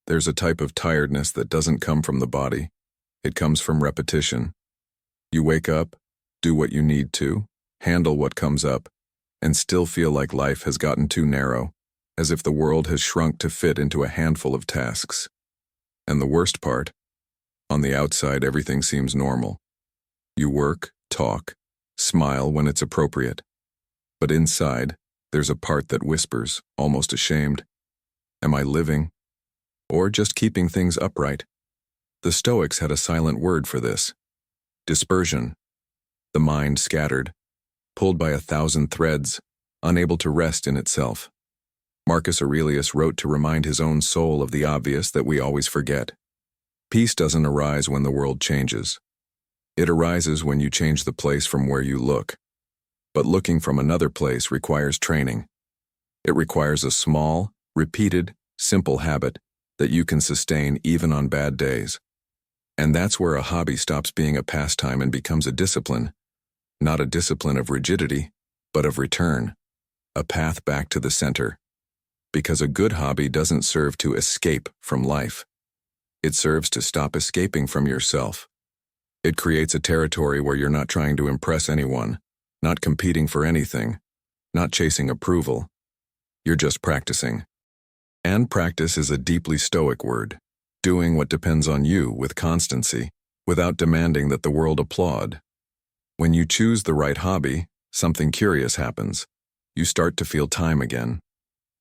There's a type of tiredness that doesn't come from the body. It comes from repetition. You wake up, do what you need to, handle what comes up, and still feel like life has gotten too narrow, as if the world has shrunk to fit into a handful of tasks. And the worst part, on the outside everything seems normal. You work, talk, smile when it's appropriate. But inside, there's a part that whispers, almost ashamed, am I living? Or just keeping things upright? The Stoics had a silent word for this: dispersion. The mind scattered, pulled by 1,000 threads, unable to rest in itself. Marcus Aurelius wrote to remind his own soul of the obvious that we always forget. Peace doesn't arise when the world changes. It arises when you change the place from where you look. But looking from another place requires training. It requires a small, repeated, simple habit that you can sustain even on bad days. And that's where a hobby stops being a pastime and becomes a discipline. Not a discipline of rigidity, but of return. A path back to the center. Because a good hobby doesn't serve to escape from life. It serves to stop escaping from yourself. It creates a territory where you're not trying to impress anyone, not competing for anything, not chasing approval. You're just practicing. And practice is a deeply Stoic word, doing what depends on you with constancy, without demanding that the world applaud. When you choose the right hobby, something curious happens. You start to feel time again.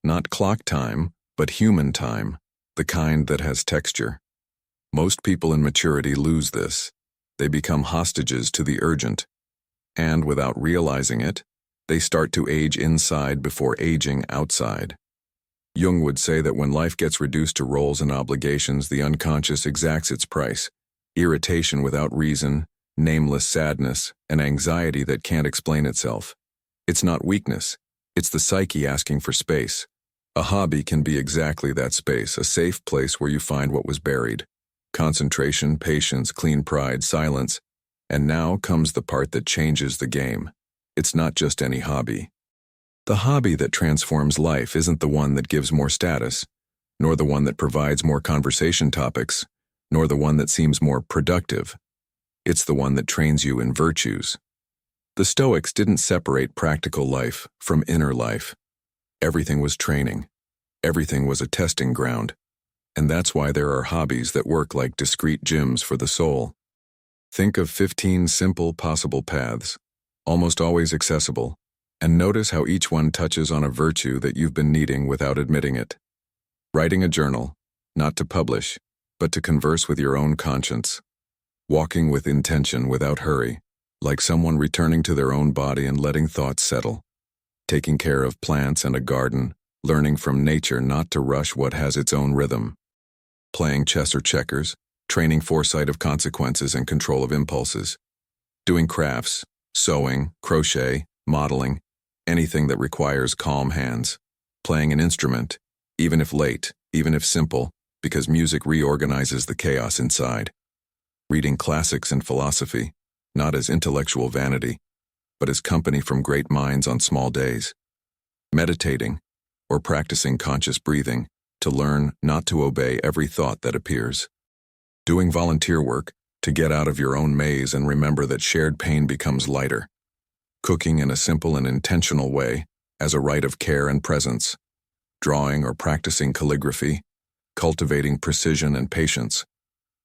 Not clock time, but human time, the kind that has texture. Most people in maturity lose this. They become hostages to the urgent. And without realizing it, they start to age inside before aging outside. Jung would say that when life gets reduced to roles and obligations, the unconscious exacts its price: irritation without reason, nameless sadness, and anxiety that can't explain itself. It's not weakness, it's the psyche asking for space. A hobby can be exactly that space, a safe place where you find what was buried. Concentration, patience, clean pride, silence. And now comes the part that changes the game. It's not just any hobby. The hobby that transforms life isn't the one that gives more status, nor the one that provides more conversation topics, nor the one that seems more productive. It's the one that trains you in virtues. The Stoics didn't separate practical life from inner life. Everything was training. Everything was a testing ground. And that's why there are hobbies that work like discrete gyms for the soul. Think of 15 simple possible paths, almost always accessible, and notice how each one touches on a virtue that you've been needing without admitting it. Writing a journal, not to publish, but to converse with your own conscience. Walking with intention without hurry, like someone returning to their own body and letting thoughts settle. Taking care of plants and a garden, learning from nature not to rush what has its own rhythm. Playing chess or checkers, training foresight of consequences and control of impulses. Doing crafts, sewing, crochet, modeling, anything that requires calm hands. Playing an instrument, even if late, even if simple, because music reorganizes the chaos inside. Reading classics and philosophy, not as intellectual vanity, but as company from great minds on small days. Meditating, or practicing conscious breathing, to learn not to obey every thought that appears. Doing volunteer work, to get out of your own maze and remember that shared pain becomes lighter. Cooking in a simple and intentional way, as a rite of care and presence. Drawing or practicing calligraphy, cultivating precision and patience.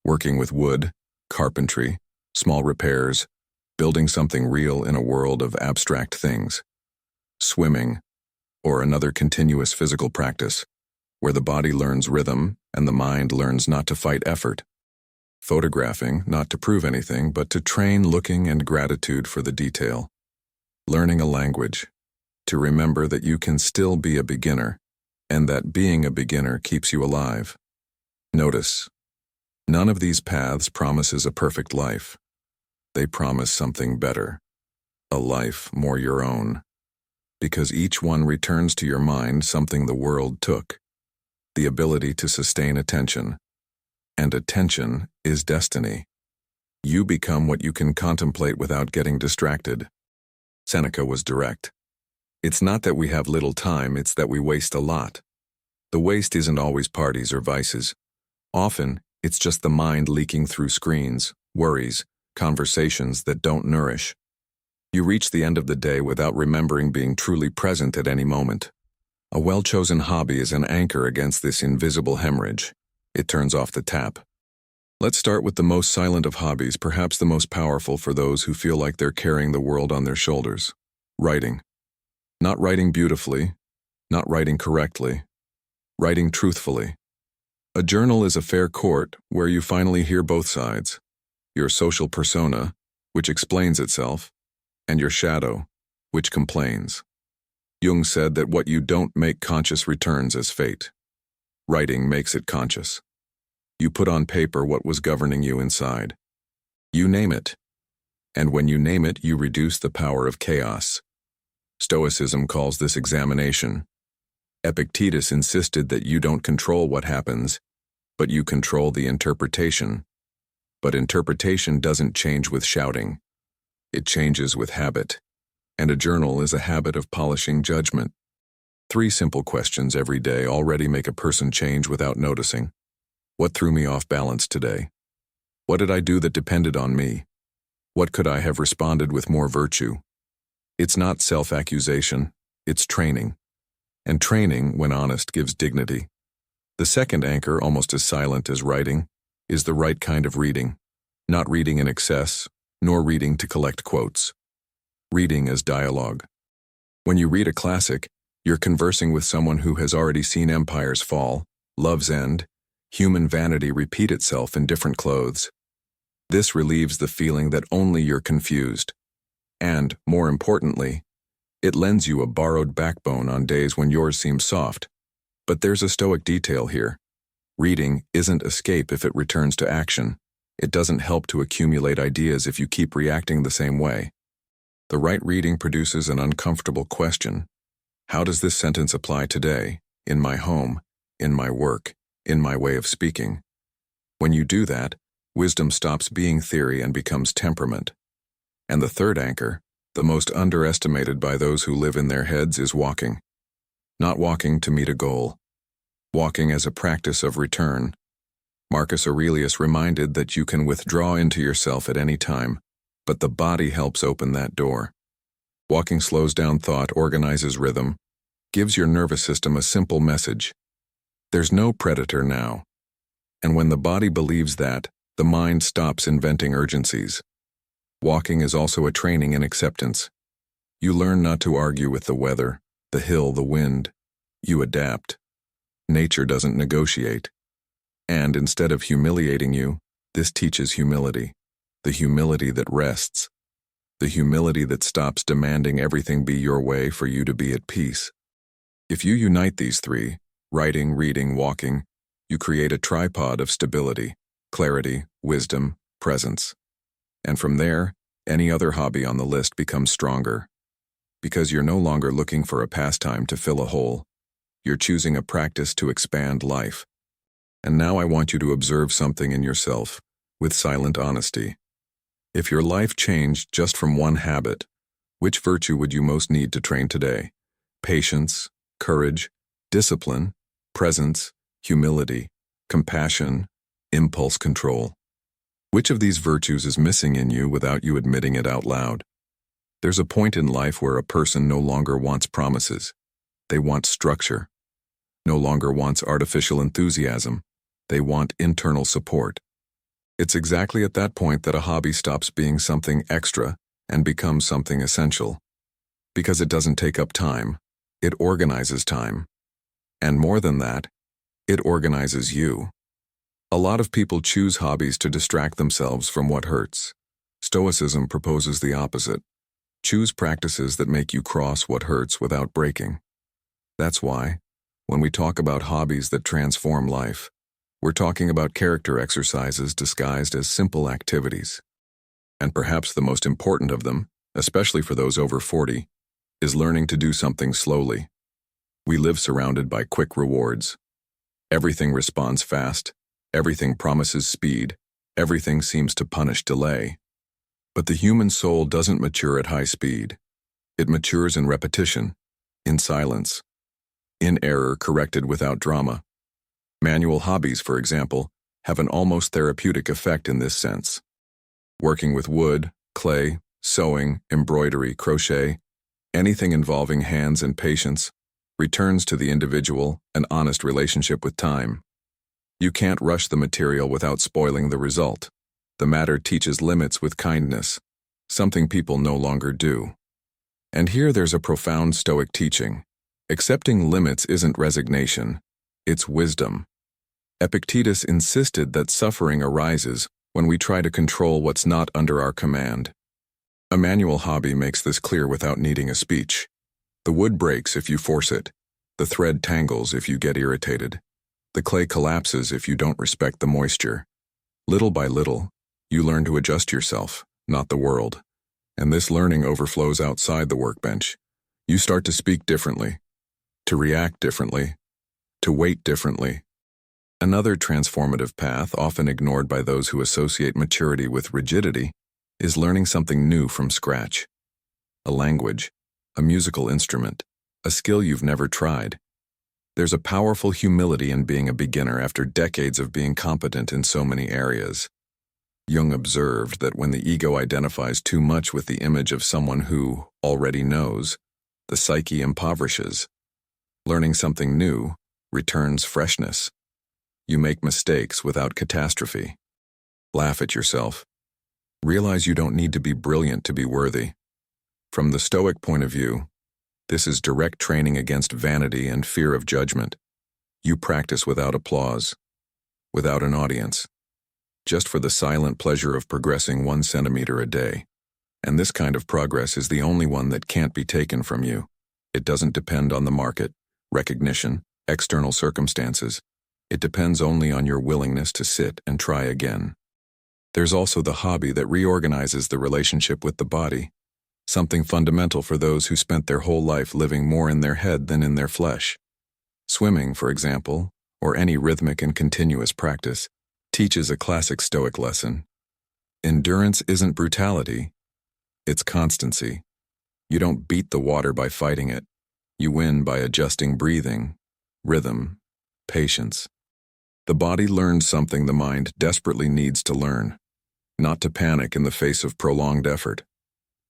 Working with wood, carpentry, small repairs, building something real in a world of abstract things. Swimming, or another continuous physical practice, where the body learns rhythm and the mind learns not to fight effort. Photographing, not to prove anything, but to train looking and gratitude for the detail. Learning a language, to remember that you can still be a beginner, and that being a beginner keeps you alive. Notice, none of these paths promises a perfect life. They promise something better, a life more your own, because each one returns to your mind something the world took, the ability to sustain attention. And attention is destiny. You become what you can contemplate without getting distracted. Seneca was direct. It's not that we have little time, it's that we waste a lot. The waste isn't always parties or vices. Often, it's just the mind leaking through screens, worries, conversations that don't nourish. You reach the end of the day without remembering being truly present at any moment. A well-chosen hobby is an anchor against this invisible hemorrhage. It turns off the tap. Let's start with the most silent of hobbies, perhaps the most powerful for those who feel like they're carrying the world on their shoulders. Writing. Not writing beautifully, not writing correctly, writing truthfully. A journal is a fair court where you finally hear both sides. Your social persona, which explains itself, and your shadow, which complains. Jung said that what you don't make conscious returns as fate. Writing makes it conscious. You put on paper what was governing you inside. You name it. And when you name it, you reduce the power of chaos. Stoicism calls this examination. Epictetus insisted that you don't control what happens, but you control the interpretation. But interpretation doesn't change with shouting. It changes with habit. And a journal is a habit of polishing judgment. 3 simple questions every day already make a person change without noticing. What threw me off balance today? What did I do that depended on me? What could I have responded with more virtue? It's not self-accusation, it's training. And training, when honest, gives dignity. The second anchor, almost as silent as writing, is the right kind of reading. Not reading in excess, nor reading to collect quotes. Reading as dialogue. When you read a classic, you're conversing with someone who has already seen empires fall, loves end, human vanity repeat itself in different clothes. This relieves the feeling that only you're confused. And, more importantly, it lends you a borrowed backbone on days when yours seems soft. But there's a Stoic detail here. Reading isn't escape if it returns to action. It doesn't help to accumulate ideas if you keep reacting the same way. The right reading produces an uncomfortable question. How does this sentence apply today, in my home, in my work, in my way of speaking? When you do that, wisdom stops being theory and becomes temperament. And the third anchor, the most underestimated by those who live in their heads, is walking. Not walking to meet a goal. Walking as a practice of return. Marcus Aurelius reminded that you can withdraw into yourself at any time, but the body helps open that door. Walking slows down thought, organizes rhythm, gives your nervous system a simple message. There's no predator now. And when the body believes that, the mind stops inventing urgencies. Walking is also a training in acceptance. You learn not to argue with the weather, the hill, the wind. You adapt. Nature doesn't negotiate. And instead of humiliating you, this teaches humility. The humility that rests. The humility that stops demanding everything be your way for you to be at peace. If you unite these 3, writing, reading, walking, you create a tripod of stability, clarity, wisdom, presence. And from there, any other hobby on the list becomes stronger. Because you're no longer looking for a pastime to fill a hole. You're choosing a practice to expand life. And now I want you to observe something in yourself, with silent honesty. If your life changed just from one habit, which virtue would you most need to train today? Patience, courage, discipline, presence, humility, compassion, impulse control. Which of these virtues is missing in you without you admitting it out loud? There's a point in life where a person no longer wants promises. They want structure. No longer wants artificial enthusiasm. They want internal support. It's exactly at that point that a hobby stops being something extra and becomes something essential. Because it doesn't take up time, it organizes time. And more than that, it organizes you. A lot of people choose hobbies to distract themselves from what hurts. Stoicism proposes the opposite. Choose practices that make you cross what hurts without breaking. That's why, when we talk about hobbies that transform life, we're talking about character exercises disguised as simple activities. And perhaps the most important of them, especially for those over 40, is learning to do something slowly. We live surrounded by quick rewards. Everything responds fast. Everything promises speed. Everything seems to punish delay. But the human soul doesn't mature at high speed. It matures in repetition, in silence, in error corrected without drama. Manual hobbies, for example, have an almost therapeutic effect in this sense. Working with wood, clay, sewing, embroidery, crochet, anything involving hands and patience, returns to the individual an honest relationship with time. You can't rush the material without spoiling the result. The matter teaches limits with kindness, something people no longer do. And here there's a profound Stoic teaching. Accepting limits isn't resignation, it's wisdom. Epictetus insisted that suffering arises when we try to control what's not under our command. A manual hobby makes this clear without needing a speech. The wood breaks if you force it. The thread tangles if you get irritated. The clay collapses if you don't respect the moisture. Little by little, you learn to adjust yourself, not the world. And this learning overflows outside the workbench. You start to speak differently, to react differently, to wait differently. Another transformative path, often ignored by those who associate maturity with rigidity, is learning something new from scratch. A language, a musical instrument, a skill you've never tried. There's a powerful humility in being a beginner after decades of being competent in so many areas. Jung observed that when the ego identifies too much with the image of someone who already knows, the psyche impoverishes. Learning something new returns freshness. You make mistakes without catastrophe. Laugh at yourself. Realize you don't need to be brilliant to be worthy. From the Stoic point of view, this is direct training against vanity and fear of judgment. You practice without applause, without an audience, just for the silent pleasure of progressing 1 centimeter a day. And this kind of progress is the only one that can't be taken from you. It doesn't depend on the market, recognition, external circumstances. It depends only on your willingness to sit and try again. There's also the hobby that reorganizes the relationship with the body, something fundamental for those who spent their whole life living more in their head than in their flesh. Swimming, for example, or any rhythmic and continuous practice, teaches a classic Stoic lesson. Endurance isn't brutality, it's constancy. You don't beat the water by fighting it. You win by adjusting breathing, rhythm, patience. The body learns something the mind desperately needs to learn, not to panic in the face of prolonged effort.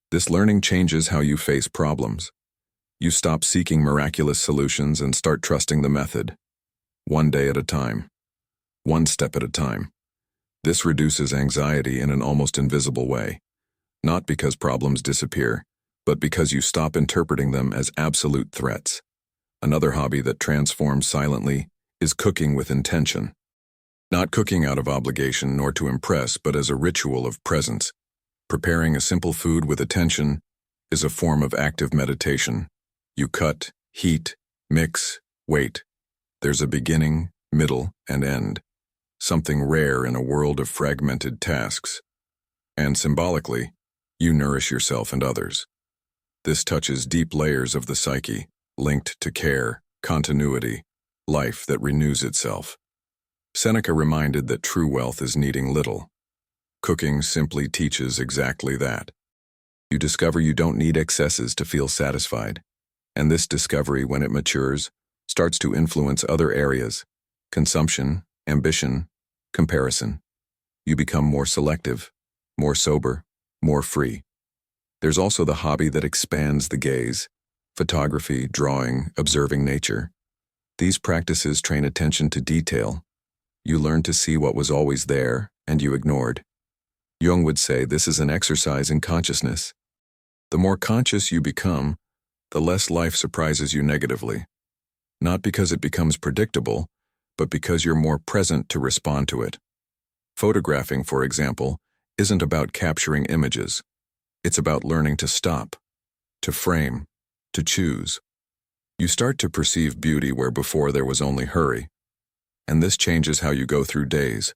This learning changes how you face problems. You stop seeking miraculous solutions and start trusting the method. 1 day at a time. 1 step at a time. This reduces anxiety in an almost invisible way, not because problems disappear, but because you stop interpreting them as absolute threats. Another hobby that transforms silently is cooking with intention. Not cooking out of obligation nor to impress, but as a ritual of presence. Preparing a simple food with attention is a form of active meditation. You cut, heat, mix, wait. There's a beginning, middle, and end. Something rare in a world of fragmented tasks. And symbolically, you nourish yourself and others. This touches deep layers of the psyche, linked to care, continuity, life that renews itself. Seneca reminded that true wealth is needing little. Cooking simply teaches exactly that. You discover you don't need excesses to feel satisfied. And this discovery, when it matures, starts to influence other areas: consumption, ambition, comparison. You become more selective, more sober, more free. There's also the hobby that expands the gaze: photography, drawing, observing nature. These practices train attention to detail. You learn to see what was always there and you ignored. Jung would say this is an exercise in consciousness. The more conscious you become, the less life surprises you negatively. Not because it becomes predictable, but because you're more present to respond to it. Photographing, for example, isn't about capturing images. It's about learning to stop, to frame, to choose. You start to perceive beauty where before there was only hurry. And this changes how you go through days.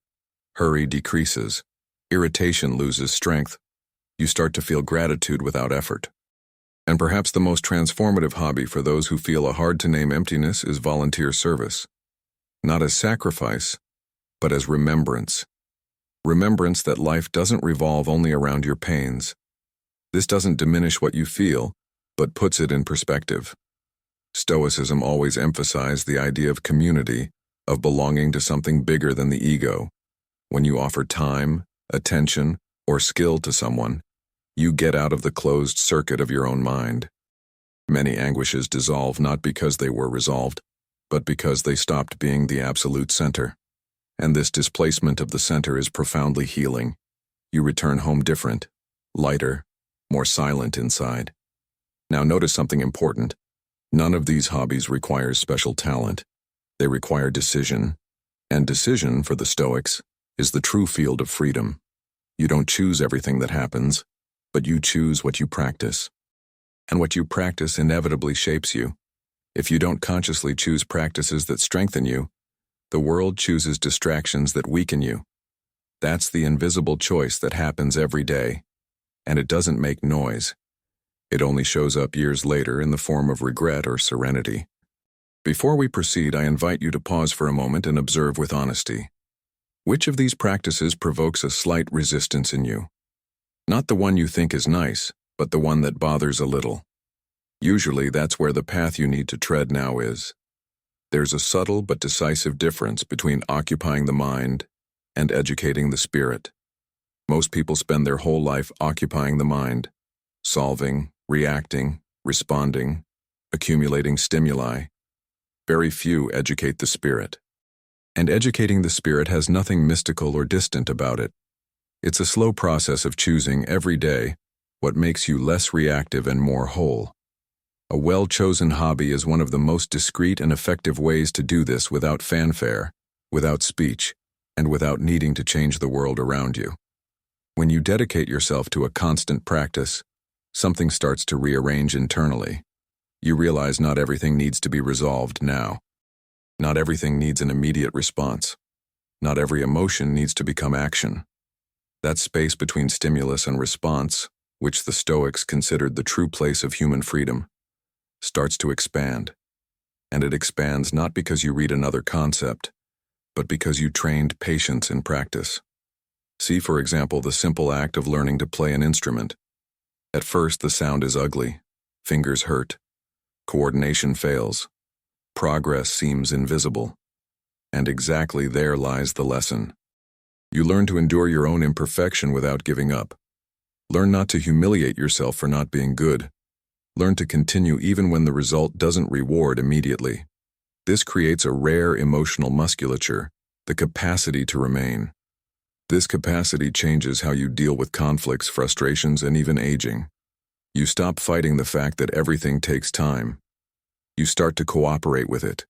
Hurry decreases. Irritation loses strength. You start to feel gratitude without effort. And perhaps the most transformative hobby for those who feel a hard-to-name emptiness is volunteer service. Not as sacrifice, but as remembrance. Remembrance that life doesn't revolve only around your pains. This doesn't diminish what you feel, but puts it in perspective. Stoicism always emphasized the idea of community, of belonging to something bigger than the ego. When you offer time, attention, or skill to someone, you get out of the closed circuit of your own mind. Many anguishes dissolve not because they were resolved, but because they stopped being the absolute center. And this displacement of the center is profoundly healing. You return home different, lighter, more silent inside. Now notice something important. None of these hobbies requires special talent. They require decision. And decision, for the Stoics, is the true field of freedom. You don't choose everything that happens, but you choose what you practice. And what you practice inevitably shapes you. If you don't consciously choose practices that strengthen you, the world chooses distractions that weaken you. That's the invisible choice that happens every day, and it doesn't make noise. It only shows up years later in the form of regret or serenity. Before we proceed, I invite you to pause for a moment and observe with honesty. Which of these practices provokes a slight resistance in you? Not the one you think is nice, but the one that bothers a little. Usually that's where the path you need to tread now is. There's a subtle but decisive difference between occupying the mind and educating the spirit. Most people spend their whole life occupying the mind, solving, reacting, responding, accumulating stimuli. Very few educate the spirit. And educating the spirit has nothing mystical or distant about it. It's a slow process of choosing every day what makes you less reactive and more whole. A well-chosen hobby is one of the most discreet and effective ways to do this without fanfare, without speech, and without needing to change the world around you. When you dedicate yourself to a constant practice, something starts to rearrange internally. You realize not everything needs to be resolved now. Not everything needs an immediate response. Not every emotion needs to become action. That space between stimulus and response, which the Stoics considered the true place of human freedom, starts to expand. And it expands not because you read another concept, but because you trained patience in practice. See, for example, the simple act of learning to play an instrument. At first, the sound is ugly, fingers hurt, coordination fails, progress seems invisible. And exactly there lies the lesson. You learn to endure your own imperfection without giving up. Learn not to humiliate yourself for not being good. Learn to continue even when the result doesn't reward immediately. This creates a rare emotional musculature, the capacity to remain. This capacity changes how you deal with conflicts, frustrations, and even aging. You stop fighting the fact that everything takes time. You start to cooperate with it.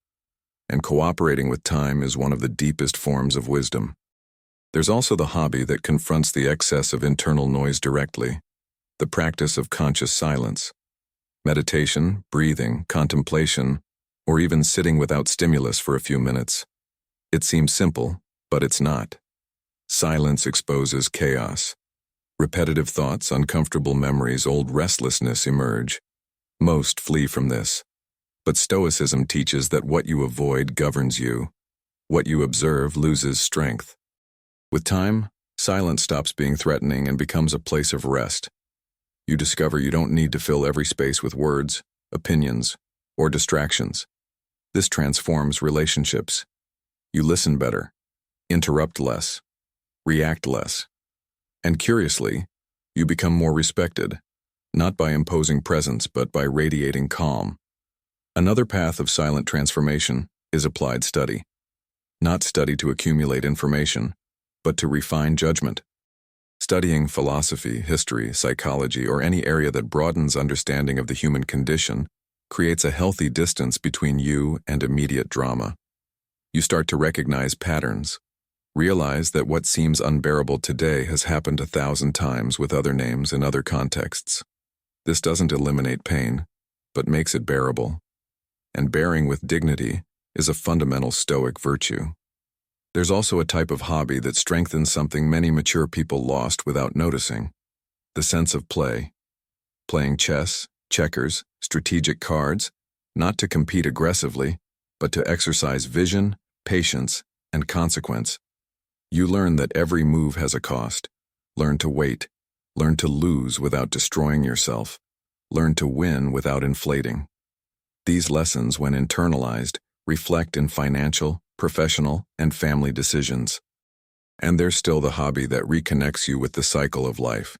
And cooperating with time is one of the deepest forms of wisdom. There's also the hobby that confronts the excess of internal noise directly, the practice of conscious silence. Meditation, breathing, contemplation, or even sitting without stimulus for a few minutes. It seems simple, but it's not. Silence exposes chaos. Repetitive thoughts, uncomfortable memories, old restlessness emerge. Most flee from this. But Stoicism teaches that what you avoid governs you. What you observe loses strength. With time, silence stops being threatening and becomes a place of rest. You discover you don't need to fill every space with words, opinions, or distractions. This transforms relationships. You listen better, interrupt less, react less. And curiously, you become more respected, not by imposing presence but by radiating calm. Another path of silent transformation is applied study. Not study to accumulate information, but to refine judgment. Studying philosophy, history, psychology, or any area that broadens understanding of the human condition creates a healthy distance between you and immediate drama. You start to recognize patterns. Realize that what seems unbearable today has happened 1,000 times with other names in other contexts. This doesn't eliminate pain, but makes it bearable. And bearing with dignity is a fundamental Stoic virtue. There's also a type of hobby that strengthens something many mature people lost without noticing: the sense of play. Playing chess, checkers, strategic cards, not to compete aggressively, but to exercise vision, patience, and consequence. You learn that every move has a cost. Learn to wait. Learn to lose without destroying yourself. Learn to win without inflating. These lessons, when internalized, reflect in financial, professional, and family decisions. And there's still the hobby that reconnects you with the cycle of life.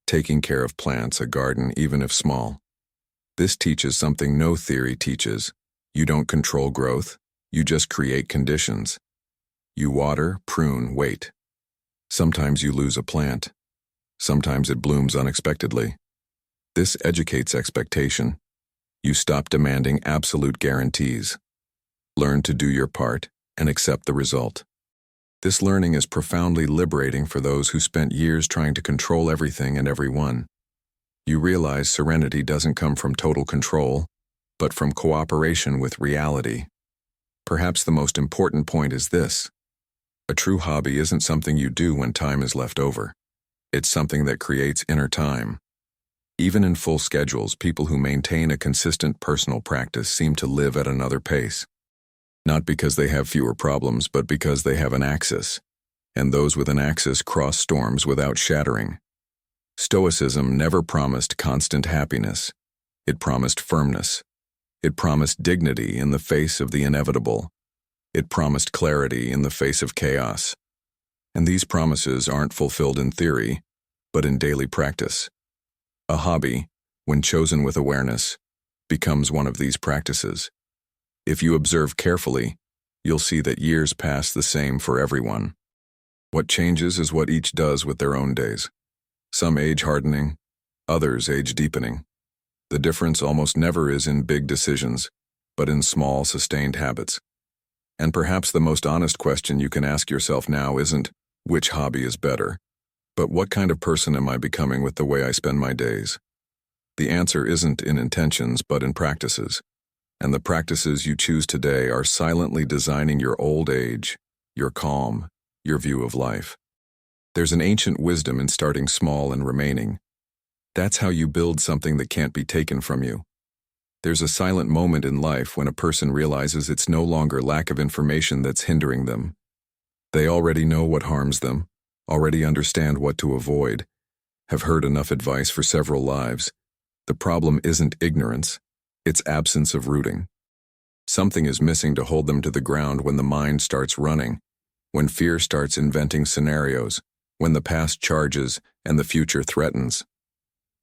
Taking care of plants, a garden, even if small. This teaches something no theory teaches. You don't control growth, you just create conditions. You water, prune, wait. Sometimes you lose a plant. Sometimes it blooms unexpectedly. This educates expectation. You stop demanding absolute guarantees. Learn to do your part and accept the result. This learning is profoundly liberating for those who spent years trying to control everything and everyone. You realize serenity doesn't come from total control, but from cooperation with reality. Perhaps the most important point is this. A true hobby isn't something you do when time is left over. It's something that creates inner time. Even in full schedules, people who maintain a consistent personal practice seem to live at another pace. Not because they have fewer problems, but because they have an axis. And those with an axis cross storms without shattering. Stoicism never promised constant happiness. It promised firmness. It promised dignity in the face of the inevitable. It promised clarity in the face of chaos. And these promises aren't fulfilled in theory, but in daily practice. A hobby, when chosen with awareness, becomes one of these practices. If you observe carefully, you'll see that years pass the same for everyone. What changes is what each does with their own days. Some age hardening, others age deepening. The difference almost never is in big decisions, but in small, sustained habits. And perhaps the most honest question you can ask yourself now isn't, which hobby is better, but what kind of person am I becoming with the way I spend my days? The answer isn't in intentions, but in practices. And the practices you choose today are silently designing your old age, your calm, your view of life. There's an ancient wisdom in starting small and remaining. That's how you build something that can't be taken from you. There's a silent moment in life when a person realizes it's no longer lack of information that's hindering them. They already know what harms them, already understand what to avoid, have heard enough advice for several lives. The problem isn't ignorance, it's absence of rooting. Something is missing to hold them to the ground when the mind starts running, when fear starts inventing scenarios, when the past charges and the future threatens.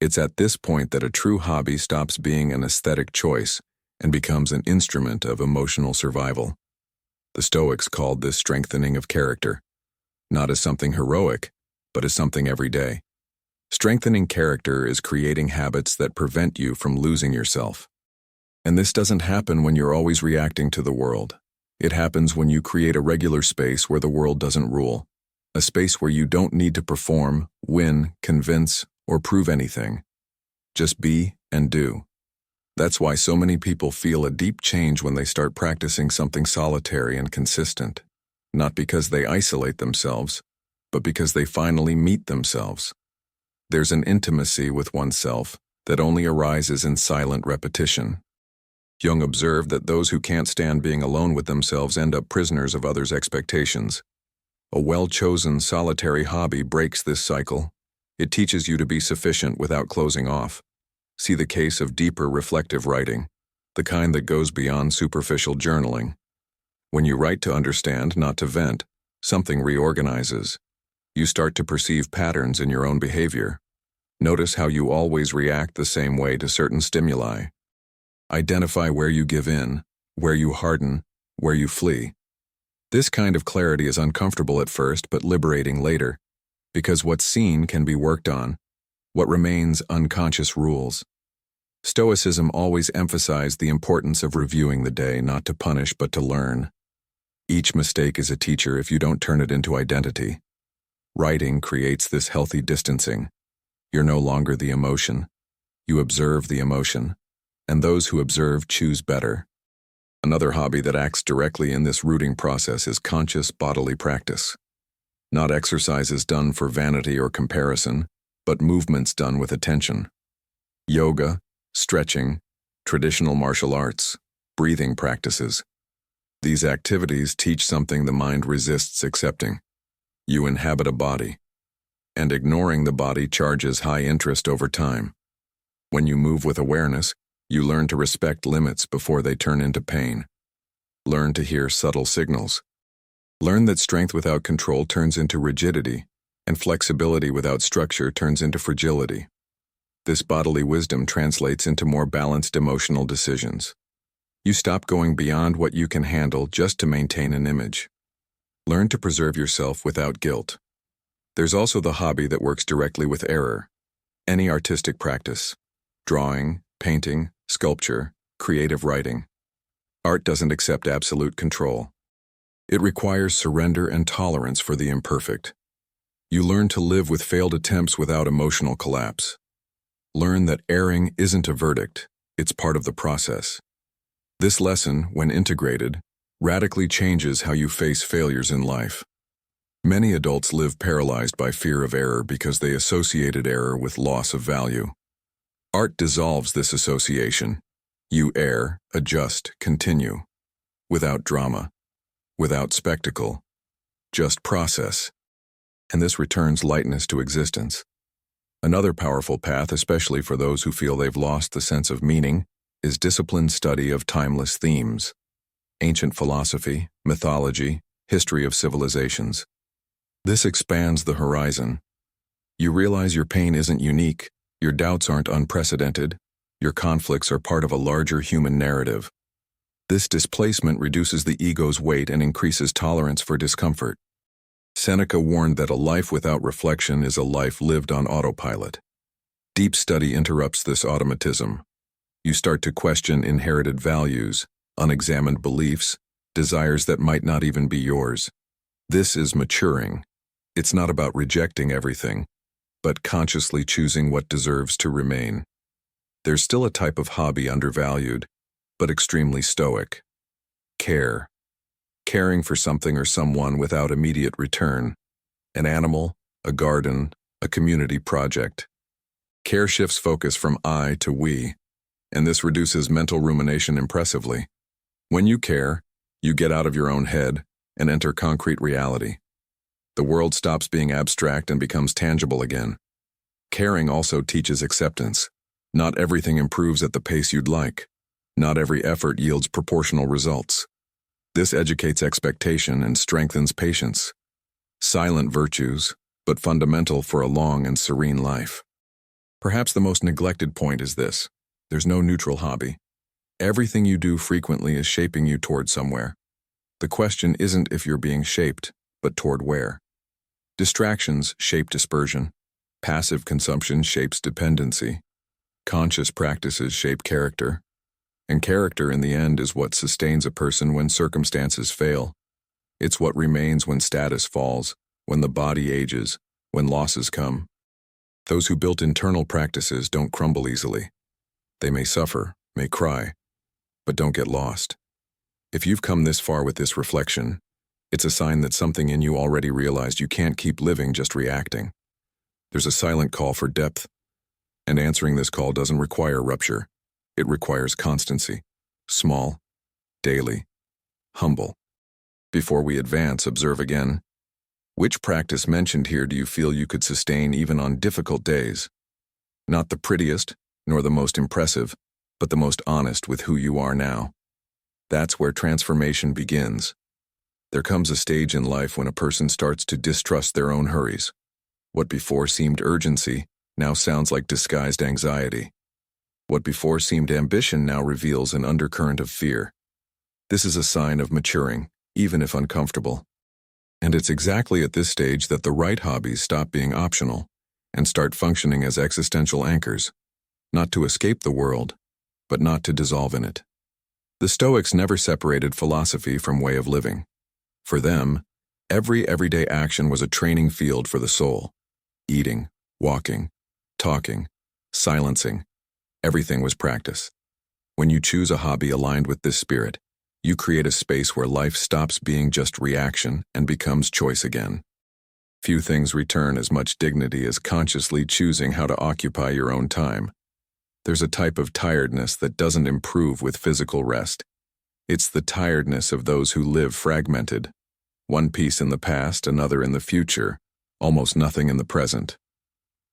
It's at this point that a true hobby stops being an aesthetic choice and becomes an instrument of emotional survival. The Stoics called this strengthening of character, not as something heroic, but as something everyday. Strengthening character is creating habits that prevent you from losing yourself. And this doesn't happen when you're always reacting to the world. It happens when you create a regular space where the world doesn't rule, a space where you don't need to perform, win, convince, or prove anything. Just be and do. That's why so many people feel a deep change when they start practicing something solitary and consistent. Not because they isolate themselves, but because they finally meet themselves. There's an intimacy with oneself that only arises in silent repetition. Jung observed that those who can't stand being alone with themselves end up prisoners of others' expectations. A well-chosen solitary hobby breaks this cycle. It teaches you to be sufficient without closing off. See the case of deeper reflective writing, the kind that goes beyond superficial journaling. When you write to understand, not to vent, something reorganizes. You start to perceive patterns in your own behavior. Notice how you always react the same way to certain stimuli. Identify where you give in, where you harden, where you flee. This kind of clarity is uncomfortable at first but liberating later, because what's seen can be worked on. What remains unconscious rules. Stoicism always emphasized the importance of reviewing the day, not to punish but to learn. Each mistake is a teacher if you don't turn it into identity. Writing creates this healthy distancing. You're no longer the emotion. You observe the emotion, and those who observe choose better. Another hobby that acts directly in this rooting process is conscious bodily practice. Not exercises done for vanity or comparison, but movements done with attention. Yoga, stretching, traditional martial arts, breathing practices. These activities teach something the mind resists accepting. You inhabit a body, and ignoring the body charges high interest over time. When you move with awareness, you learn to respect limits before they turn into pain. Learn to hear subtle signals. Learn that strength without control turns into rigidity, and flexibility without structure turns into fragility. This bodily wisdom translates into more balanced emotional decisions. You stop going beyond what you can handle just to maintain an image. Learn to preserve yourself without guilt. There's also the hobby that works directly with error. Any artistic practice, drawing, painting, sculpture, creative writing. Art doesn't accept absolute control. It requires surrender and tolerance for the imperfect. You learn to live with failed attempts without emotional collapse. Learn that erring isn't a verdict, it's part of the process. This lesson, when integrated, radically changes how you face failures in life. Many adults live paralyzed by fear of error because they associated error with loss of value. Art dissolves this association. You err, adjust, continue. Without drama. Without spectacle. Just process. And this returns lightness to existence. Another powerful path, especially for those who feel they've lost the sense of meaning, is disciplined study of timeless themes. Ancient philosophy, mythology, history of civilizations. This expands the horizon. You realize your pain isn't unique, your doubts aren't unprecedented, your conflicts are part of a larger human narrative. This displacement reduces the ego's weight and increases tolerance for discomfort. Seneca warned that a life without reflection is a life lived on autopilot. Deep study interrupts this automatism. You start to question inherited values, unexamined beliefs, desires that might not even be yours. This is maturing. It's not about rejecting everything, but consciously choosing what deserves to remain. There's still a type of hobby undervalued, but extremely stoic. Care. Caring for something or someone without immediate return. An animal, a garden, a community project. Care shifts focus from I to we, and this reduces mental rumination impressively. When you care, you get out of your own head and enter concrete reality. The world stops being abstract and becomes tangible again. Caring also teaches acceptance. Not everything improves at the pace you'd like. Not every effort yields proportional results. This educates expectation and strengthens patience. Silent virtues, but fundamental for a long and serene life. Perhaps the most neglected point is this: there's no neutral hobby. Everything you do frequently is shaping you toward somewhere. The question isn't if you're being shaped, but toward where. Distractions shape dispersion. Passive consumption shapes dependency. Conscious practices shape character. And character, in the end, is what sustains a person when circumstances fail. It's what remains when status falls, when the body ages, when losses come. Those who built internal practices don't crumble easily. They may suffer, may cry, but don't get lost. If you've come this far with this reflection, it's a sign that something in you already realized you can't keep living just reacting. There's a silent call for depth, and answering this call doesn't require rupture. It requires constancy, small, daily, humble. Before we advance, observe again. Which practice mentioned here do you feel you could sustain even on difficult days? Not the prettiest, nor the most impressive, but the most honest with who you are now. That's where transformation begins. There comes a stage in life when a person starts to distrust their own hurries. What before seemed urgency now sounds like disguised anxiety. What before seemed ambition now reveals an undercurrent of fear. This is a sign of maturing, even if uncomfortable. And it's exactly at this stage that the right hobbies stop being optional and start functioning as existential anchors, not to escape the world, but not to dissolve in it. The Stoics never separated philosophy from way of living. For them, every everyday action was a training field for the soul. Eating, walking, talking, silencing, everything was practice. When you choose a hobby aligned with this spirit, you create a space where life stops being just reaction and becomes choice again. Few things return as much dignity as consciously choosing how to occupy your own time. There's a type of tiredness that doesn't improve with physical rest. It's the tiredness of those who live fragmented. One piece in the past, another in the future, almost nothing in the present.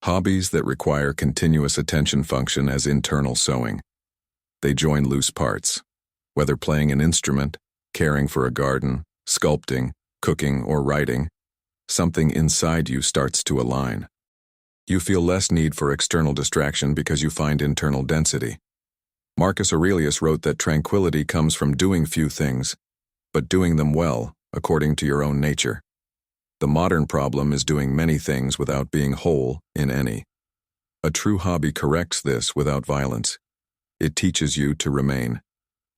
Hobbies that require continuous attention function as internal sewing. They join loose parts. Whether playing an instrument, caring for a garden, sculpting, cooking, or writing, something inside you starts to align. You feel less need for external distraction because you find internal density. Marcus Aurelius wrote that tranquility comes from doing few things, but doing them well, according to your own nature. The modern problem is doing many things without being whole in any. A true hobby corrects this without violence. It teaches you to remain,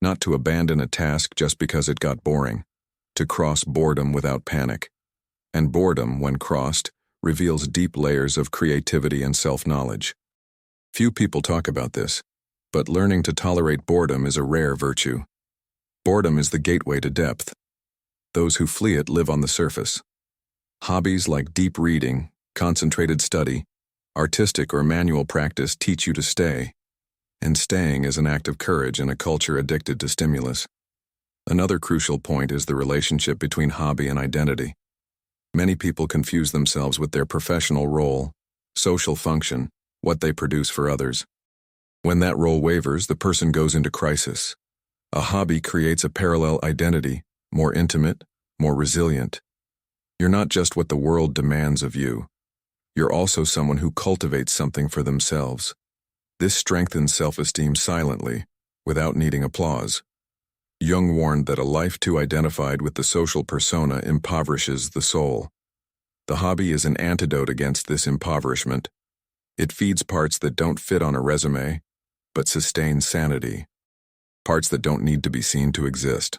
not to abandon a task just because it got boring, to cross boredom without panic. And boredom, when crossed, reveals deep layers of creativity and self-knowledge. Few people talk about this, but learning to tolerate boredom is a rare virtue. Boredom is the gateway to depth. Those who flee it live on the surface. Hobbies like deep reading, concentrated study, artistic or manual practice teach you to stay. And staying is an act of courage in a culture addicted to stimulus. Another crucial point is the relationship between hobby and identity. Many people confuse themselves with their professional role, social function, what they produce for others. When that role wavers, the person goes into crisis. A hobby creates a parallel identity, more intimate, more resilient. You're not just what the world demands of you. You're also someone who cultivates something for themselves. This strengthens self-esteem silently, without needing applause. Jung warned that a life too identified with the social persona impoverishes the soul. The hobby is an antidote against this impoverishment. It feeds parts that don't fit on a resume, but sustain sanity. Parts that don't need to be seen to exist.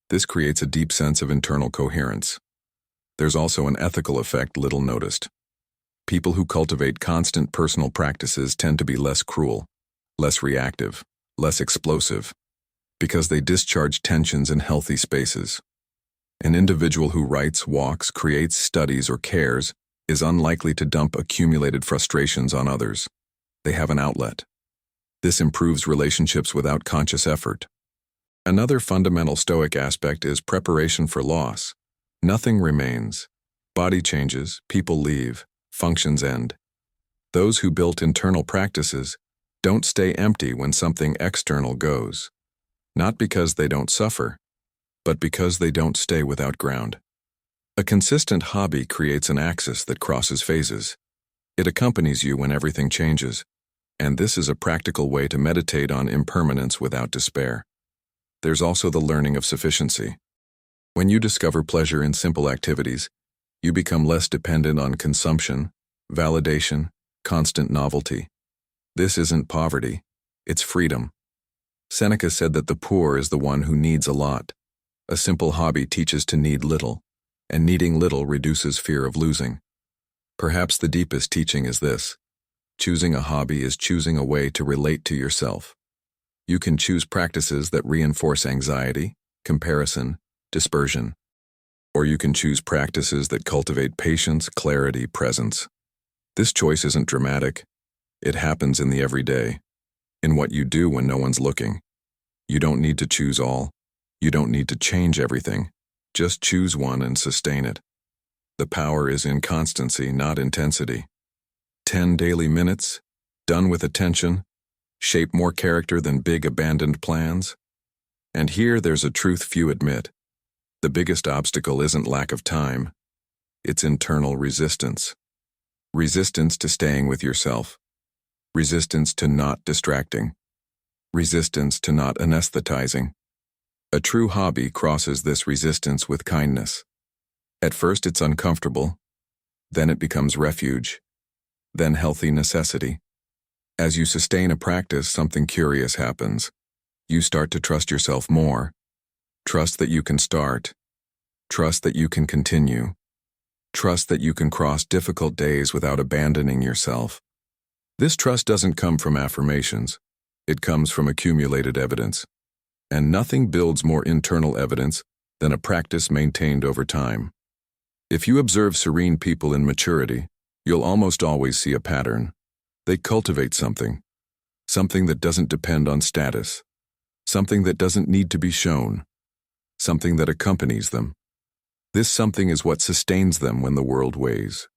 This creates a deep sense of internal coherence. There's also an ethical effect little noticed. People who cultivate constant personal practices tend to be less cruel, less reactive, less explosive, because they discharge tensions in healthy spaces. An individual who writes, walks, creates, studies, or cares is unlikely to dump accumulated frustrations on others. They have an outlet. This improves relationships without conscious effort. Another fundamental Stoic aspect is preparation for loss. Nothing remains. Body changes, people leave, functions end. Those who built internal practices don't stay empty when something external goes. Not because they don't suffer, but because they don't stay without ground. A consistent hobby creates an axis that crosses phases. It accompanies you when everything changes, and this is a practical way to meditate on impermanence without despair. There's also the learning of sufficiency. When you discover pleasure in simple activities, you become less dependent on consumption, validation, constant novelty. This isn't poverty, it's freedom. Seneca said that the poor is the one who needs a lot. A simple hobby teaches to need little, and needing little reduces fear of losing. Perhaps the deepest teaching is this: choosing a hobby is choosing a way to relate to yourself. You can choose practices that reinforce anxiety, comparison, dispersion. Or you can choose practices that cultivate patience, clarity, presence. This choice isn't dramatic. It happens in the everyday, in what you do when no one's looking. You don't need to choose all. You don't need to change everything. Just choose one and sustain it. The power is in constancy, not intensity. 10 daily minutes, done with attention, shape more character than big abandoned plans. And here there's a truth few admit. The biggest obstacle isn't lack of time. It's internal resistance. Resistance to staying with yourself. Resistance to not distracting. Resistance to not anesthetizing. A true hobby crosses this resistance with kindness. At first it's uncomfortable, then it becomes refuge, then healthy necessity. As you sustain a practice, something curious happens. You start to trust yourself more. Trust that you can start. Trust that you can continue. Trust that you can cross difficult days without abandoning yourself. This trust doesn't come from affirmations. It comes from accumulated evidence. And nothing builds more internal evidence than a practice maintained over time. If you observe serene people in maturity, you'll almost always see a pattern. They cultivate something that doesn't depend on status, something that doesn't need to be shown, something that accompanies them. This something is what sustains them when the world weighs.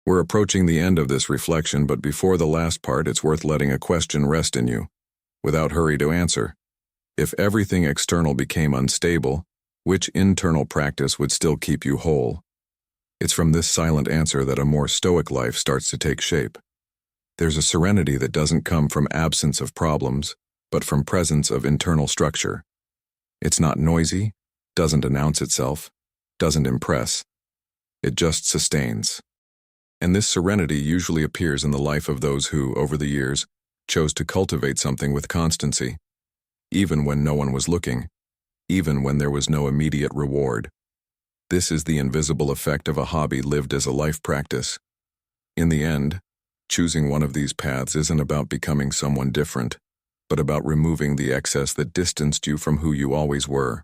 We're approaching the end of this reflection, but before the last part, it's worth letting a question rest in you, without hurry to answer. If everything external became unstable, Which internal practice would still keep you whole? It's from this silent answer that a more stoic life starts to take shape. There's a serenity that doesn't come from absence of problems, but from presence of internal structure. It's not noisy, doesn't announce itself, doesn't impress. It just sustains. And this serenity usually appears in the life of those who, over the years, chose to cultivate something with constancy, even when no one was looking, even when there was no immediate reward. This is the invisible effect of a hobby lived as a life practice. In the end, choosing one of these paths isn't about becoming someone different, but about removing the excess that distanced you from who you always were.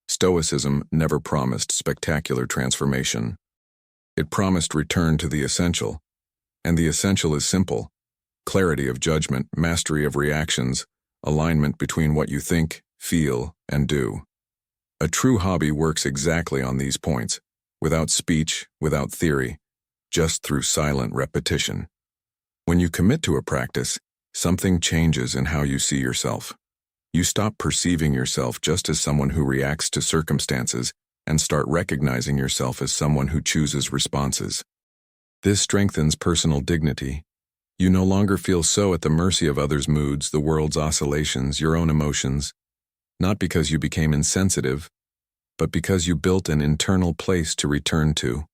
Stoicism never promised spectacular transformation. It promised return to the essential, and the essential is simple: clarity of judgment, mastery of reactions, alignment between what you think, feel, and do. A true hobby works exactly on these points, without speech, without theory, just through silent repetition. When you commit to a practice, something changes in how you see yourself. You stop perceiving yourself just as someone who reacts to circumstances and start recognizing yourself as someone who chooses responses. This strengthens personal dignity. You no longer feel so at the mercy of others' moods, the world's oscillations, your own emotions, not because you became insensitive, but because you built an internal place to return to.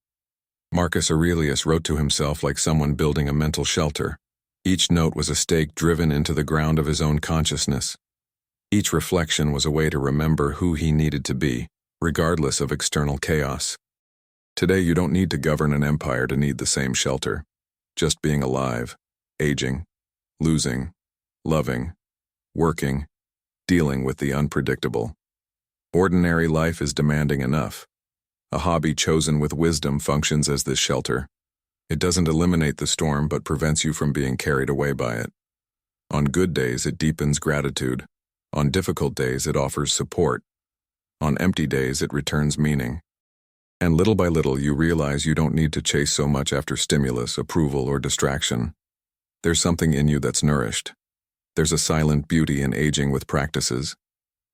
Marcus Aurelius wrote to himself like someone building a mental shelter. Each note was a stake driven into the ground of his own consciousness. Each reflection was a way to remember who he needed to be, regardless of external chaos. Today you don't need to govern an empire to need the same shelter. Just being alive, aging, losing, loving, working, dealing with the unpredictable. Ordinary life is demanding enough. A hobby chosen with wisdom functions as this shelter. It doesn't eliminate the storm but prevents you from being carried away by it. On good days it deepens gratitude. On difficult days it offers support. On empty days it returns meaning. And little by little you realize you don't need to chase so much after stimulus, approval, or distraction. There's something in you that's nourished. There's a silent beauty in aging with practices.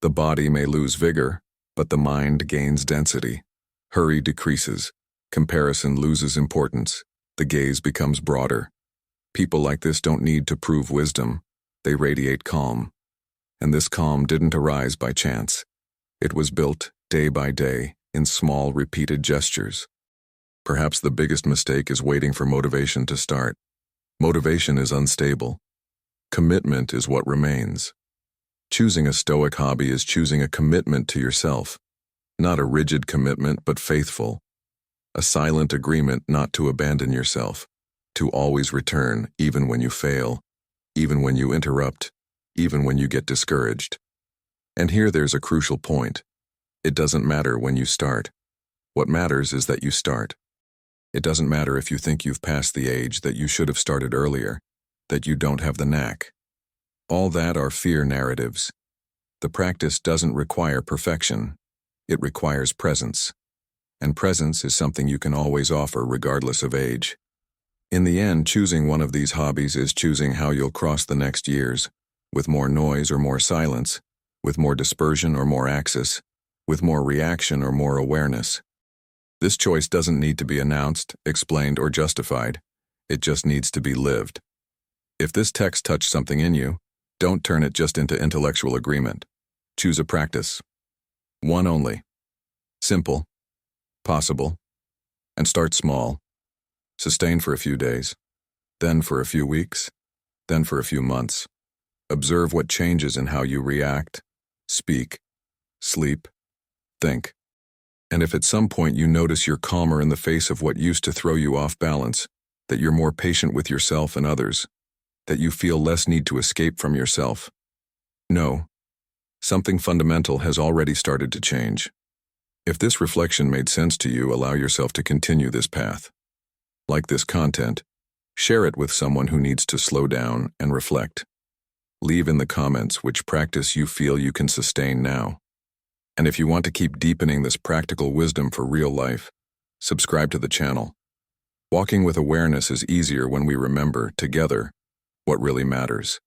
The body may lose vigor, but the mind gains density. Hurry decreases. Comparison loses importance. The gaze becomes broader. People like this don't need to prove wisdom. They radiate calm. And this calm didn't arise by chance. It was built, day by day, in small, repeated gestures. Perhaps the biggest mistake is waiting for motivation to start. Motivation is unstable. Commitment is what remains. Choosing a Stoic hobby is choosing a commitment to yourself. Not a rigid commitment, but faithful. A silent agreement not to abandon yourself, to always return even when you fail, even when you interrupt, even when you get discouraged. And here there's a crucial point. It doesn't matter when you start. What matters is that you start. It doesn't matter if you think you've passed the age, that you should have started earlier, that you don't have the knack. All that are fear narratives. The practice doesn't require perfection. It requires presence. And presence is something you can always offer regardless of age. In the end, choosing one of these hobbies is choosing how you'll cross the next years, with more noise or more silence, with more dispersion or more axis, with more reaction or more awareness. This choice doesn't need to be announced, explained, or justified. It just needs to be lived. If this text touched something in you, don't turn it just into intellectual agreement. Choose a practice. One only. Simple, possible, and start small. Sustain for a few days, then for a few weeks, then for a few months. Observe what changes in how you react, speak, sleep, think. And if at some point you notice you're calmer in the face of what used to throw you off balance, that you're more patient with yourself and others, that you feel less need to escape from yourself, know, something fundamental has already started to change. If this reflection made sense to you, allow yourself to continue this path. Like this content, share it with someone who needs to slow down and reflect. Leave in the comments which practice you feel you can sustain now. And if you want to keep deepening this practical wisdom for real life, subscribe to the channel. Walking with awareness is easier when we remember, together, what really matters.